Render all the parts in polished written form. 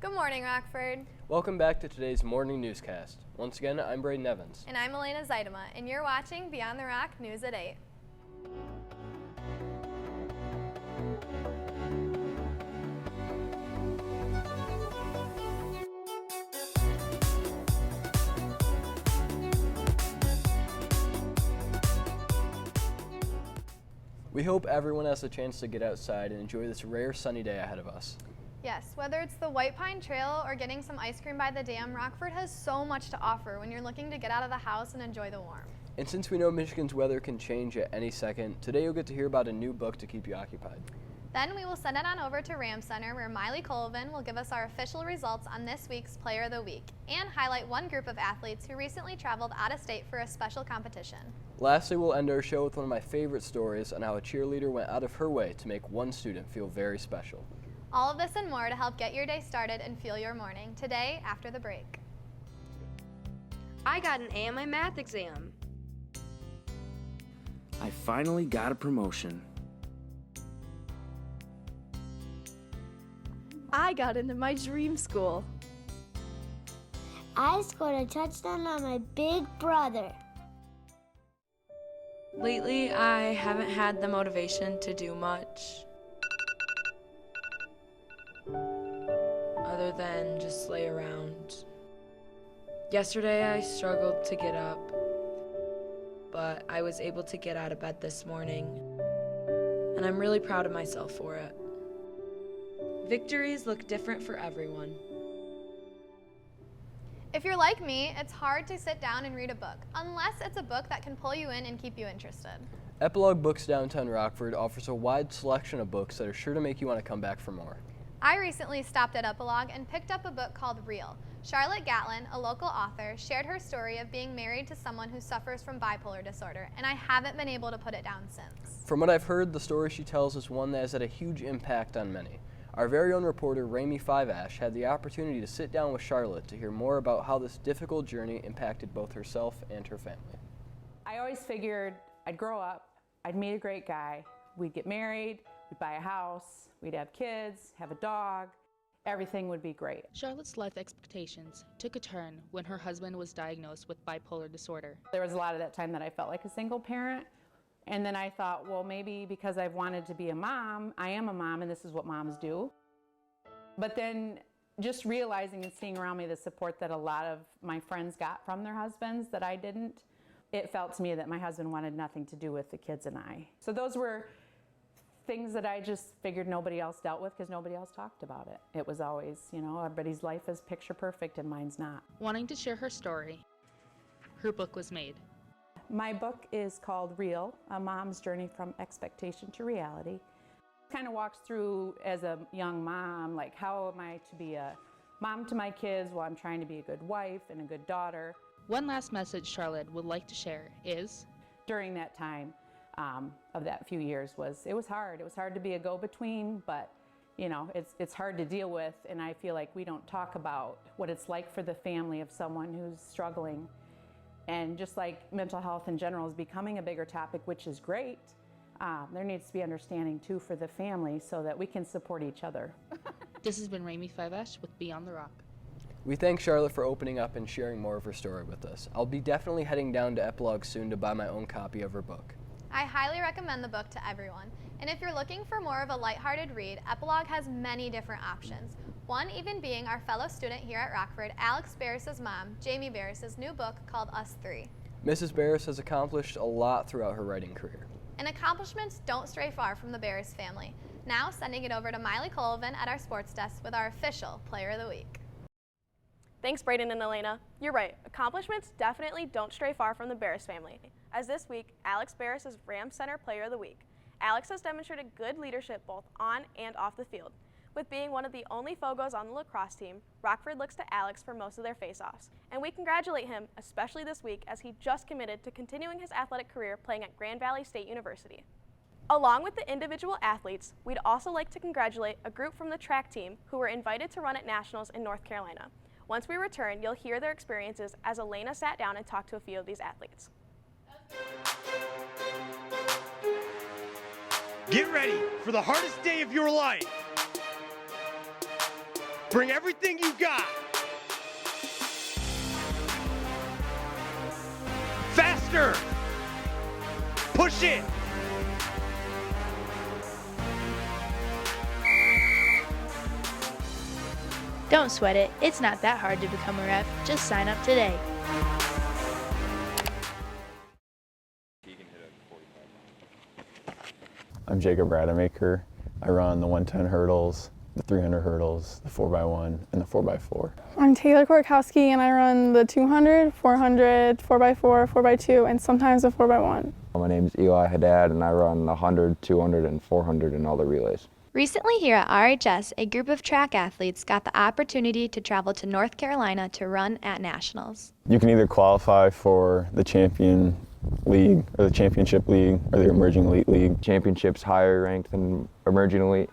Good morning, Rockford. Welcome back to today's morning newscast. Once again, I'm Braden Evans. And I'm Elena Zuidema, and you're watching Beyond the Rock News at 8. We hope everyone has a chance to get outside and enjoy this rare sunny day ahead of us. Yes, whether it's the White Pine Trail or getting some ice cream by the dam, Rockford has so much to offer when you're looking to get out of the house and enjoy the warmth. And since we know Michigan's weather can change at any second, today you'll get to hear about a new book to keep you occupied. Then we will send it on over to Ram Center, where Miley Cullivan will give us our official results on this week's Player of the Week and highlight one group of athletes who recently traveled out of state for a special competition. Lastly, we'll end our show with one of my favorite stories on how a cheerleader went out of her way to make one student feel very special. All of this and more to help get your day started and fuel your morning today after the break. I got an A on my math exam. I finally got a promotion. I got into my dream school. I scored a touchdown on my big brother. Lately, I haven't had the motivation to do much other than just lay around. Yesterday, I struggled to get up, but I was able to get out of bed this morning, and I'm really proud of myself for it. Victories look different for everyone. If you're like me, it's hard to sit down and read a book, unless it's a book that can pull you in and keep you interested. Epilogue Books Downtown Rockford offers a wide selection of books that are sure to make you want to come back for more. I recently stopped at Epilogue and picked up a book called Real. Charlotte Gatlin, a local author, shared her story of being married to someone who suffers from bipolar disorder, and I haven't been able to put it down since. From what I've heard, the story she tells is one that has had a huge impact on many. Our very own reporter, Rami Fiveash, had the opportunity to sit down with Charlotte to hear more about how this difficult journey impacted both herself and her family. I always figured I'd grow up, I'd meet a great guy, we'd get married, we'd buy a house, we'd have kids, have a dog, everything would be great. Charlotte's life expectations took a turn when her husband was diagnosed with bipolar disorder. There was a lot of that time that I felt like a single parent. And then I thought, well, maybe because I've wanted to be a mom, I am a mom and this is what moms do. But then just realizing and seeing around me the support that a lot of my friends got from their husbands that I didn't, it felt to me that my husband wanted nothing to do with the kids and I. So those were things that I just figured nobody else dealt with because nobody else talked about it. It was always, everybody's life is picture perfect and mine's not. Wanting to share her story, her book was made. My book is called Real, A Mom's Journey from Expectation to Reality. It kind of walks through as a young mom, like how am I to be a mom to my kids while I'm trying to be a good wife and a good daughter. One last message Charlotte would like to share is, during that time of that few years it was hard. It was hard to be a go-between, but it's hard to deal with, and I feel like we don't talk about what it's like for the family of someone who's struggling. And just like mental health in general is becoming a bigger topic, which is great, there needs to be understanding too for the family so that we can support each other. This has been Rami Fiveash with Beyond the Rock. We thank Charlotte for opening up and sharing more of her story with us. I'll be definitely heading down to Epilogue soon to buy my own copy of her book. I highly recommend the book to everyone. And if you're looking for more of a lighthearted read, Epilogue has many different options. One even being our fellow student here at Rockford, Alex Barris's mom, Jamie Barris's new book called Us Three. Mrs. Barris has accomplished a lot throughout her writing career. And accomplishments don't stray far from the Barris family. Now sending it over to Miley Cullivan at our sports desk with our official Player of the Week. Thanks, Braden and Elena. You're right, accomplishments definitely don't stray far from the Barris family. As this week, Alex Barris is Ram Center Player of the Week. Alex has demonstrated good leadership both on and off the field. With being one of the only Fogos on the lacrosse team, Rockford looks to Alex for most of their face-offs. And we congratulate him, especially this week, as he just committed to continuing his athletic career playing at Grand Valley State University. Along with the individual athletes, we'd also like to congratulate a group from the track team who were invited to run at Nationals in North Carolina. Once we return, you'll hear their experiences as Elena sat down and talked to a few of these athletes. Get ready for the hardest day of your life. Bring everything you got. Faster. Push it. Don't sweat it. It's not that hard to become a ref. Just sign up today. I'm Jacob Rademacher. I run the 110 hurdles, the 300 hurdles, the 4x1, and the 4x4. I'm Taylor Korkowski, and I run the 200, 400, 4x4, 4x2, and sometimes the 4x1. My name is Eli Haddad, and I run the 100, 200, and 400 in all the relays. Recently here at RHS, a group of track athletes got the opportunity to travel to North Carolina to run at nationals. You can either qualify for the champion league or the championship league or the emerging elite league. Championship's higher ranked than emerging elite,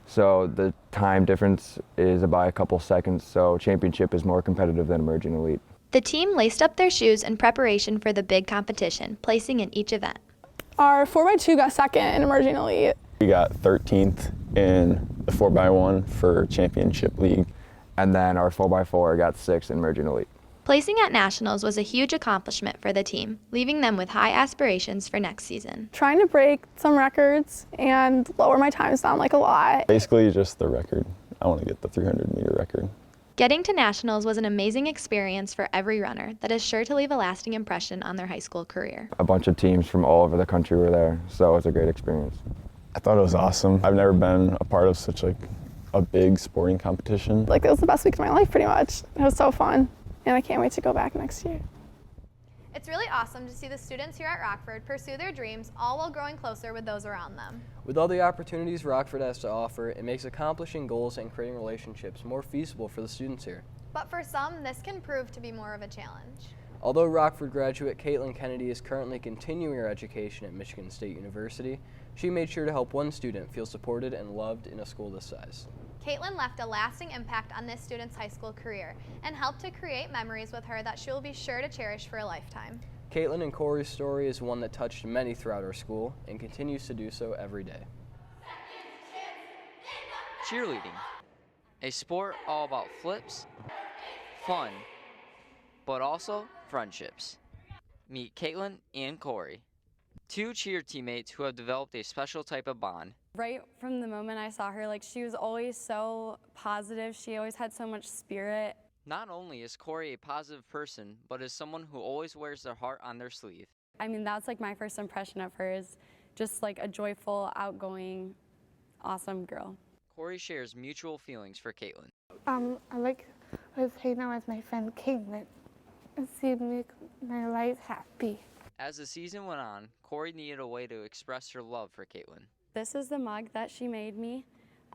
so the time difference is about a couple seconds, so championship is more competitive than emerging elite. The team laced up their shoes in preparation for the big competition, placing in each event. Our 4x2 got second in emerging elite. We got 13th in the 4x1 for championship league. And then our 4x4 got 6th in emerging elite. Placing at nationals was a huge accomplishment for the team, leaving them with high aspirations for next season. Trying to break some records and lower my times down like a lot. Basically just the record. I want to get the 300-meter record. Getting to nationals was an amazing experience for every runner that is sure to leave a lasting impression on their high school career. A bunch of teams from all over the country were there, so it was a great experience. I thought it was awesome. I've never been a part of such a big sporting competition. It was the best week of my life, pretty much. It was so fun, and I can't wait to go back next year. It's really awesome to see the students here at Rockford pursue their dreams, all while growing closer with those around them. With all the opportunities Rockford has to offer, it makes accomplishing goals and creating relationships more feasible for the students here. But for some, this can prove to be more of a challenge. Although Rockford graduate Caitlin Kennedy is currently continuing her education at Michigan State University, she made sure to help one student feel supported and loved in a school this size. Caitlin left a lasting impact on this student's high school career and helped to create memories with her that she will be sure to cherish for a lifetime. Caitlin and Corey's story is one that touched many throughout our school and continues to do so every day. Cheerleading, a sport all about flips, fun, but also friendships. Meet Caitlin and Corey, two cheer teammates who have developed a special type of bond. Right from the moment I saw her, she was always so positive. She always had so much spirit. Not only is Corey a positive person, but is someone who always wears their heart on their sleeve. I mean, that's my first impression of her, is just a joyful, outgoing, awesome girl. Corey shares mutual feelings for Caitlin. I like hanging out with my friend Caitlin. She makes my life happy. As the season went on, Corey needed a way to express her love for Caitlin. This is the mug that she made me.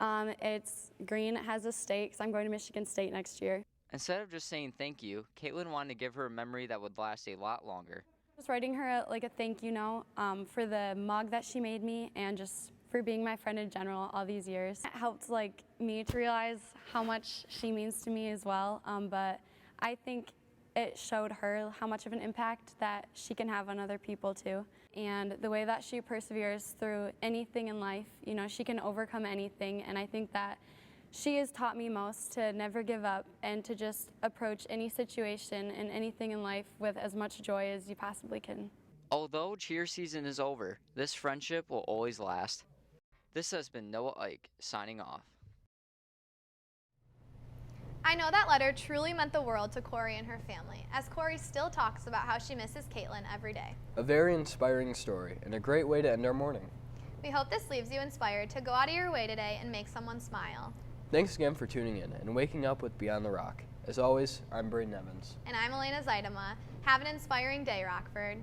It's green, it has a state, because I'm going to Michigan State next year. Instead of just saying thank you, Caitlin wanted to give her a memory that would last a lot longer. Just writing her a thank you note for the mug that she made me and just for being my friend in general all these years. It helped me to realize how much she means to me as well, but I think it showed her how much of an impact that she can have on other people too. And the way that she perseveres through anything in life, she can overcome anything, and I think that she has taught me most to never give up and to just approach any situation and anything in life with as much joy as you possibly can. Although cheer season is over, this friendship will always last. This has been Noah Ike, signing off. I know that letter truly meant the world to Corey and her family, as Corey still talks about how she misses Caitlin every day. A very inspiring story and a great way to end our morning. We hope this leaves you inspired to go out of your way today and make someone smile. Thanks again for tuning in and waking up with Beyond the Rock. As always, I'm Braden Evans. And I'm Elena Zuidema. Have an inspiring day, Rockford.